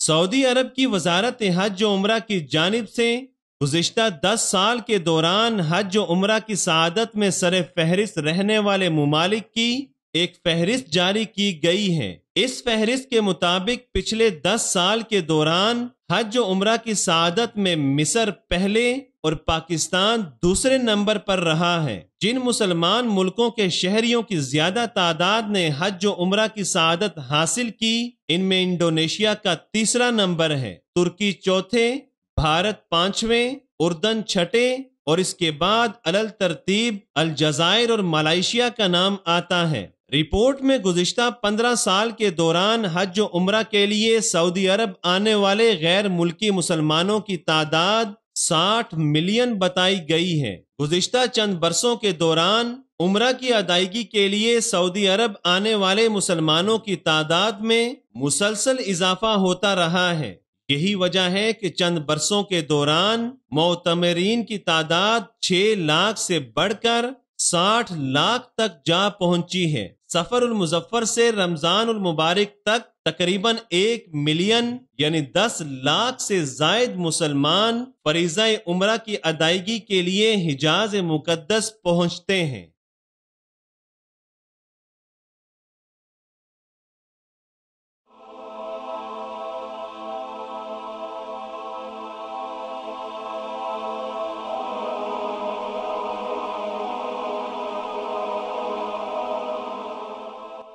سعودی عرب کی وزارت حج و عمرہ کی جانب سے گزشتہ 10 سال کے دوران حج و عمرہ کی سعادت میں سر فہرست رہنے والے ممالک کی ایک فہرست جاری کی گئی ہے۔ اس فہرست کے مطابق پچھلے 10 سال کے دوران حج و عمرہ کی سعادت میں مصر پہلے اور پاکستان دوسرے نمبر پر رہا ہے۔ جن مسلمان ملکوں کے شہریوں کی زیادہ تعداد نے حج و عمرہ کی سعادت حاصل کی، ان میں انڈونیشیا کا تیسرا نمبر ہے، ترکی چوتھے، بھارت پانچویں، اردن چھٹے اور اس کے بعد علل ترتیب الجزائر اور ملائیشیا کا نام آتا ہے۔ رپورٹ میں گزشتہ 15 سال کے دوران حج و عمرہ کے لیے سعودی عرب آنے والے غیر ملکی مسلمانوں کی تعداد 60 ملین بتائی گئی ہے۔ گزشتہ چند برسوں کے دوران عمرہ کی ادائیگی کے لیے سعودی عرب آنے والے مسلمانوں کی تعداد میں مسلسل اضافہ ہوتا رہا ہے۔ یہی وجہ ہے کہ چند برسوں کے دوران معتمرین کی تعداد 6 لاکھ سے بڑھ کر 60 لاکھ تک جا پہنچی ہے۔ سفر المظفر سے رمضان المبارک تک تقریباً 1 ملین یعنی 10 لاکھ سے زائد مسلمان فریضہ عمرہ کی ادائیگی کے لیے حجاز مقدس پہنچتے ہیں۔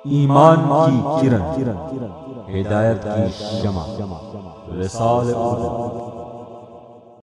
ایمان کی کرن، ہدایت کی شمع، رسالہ اردو۔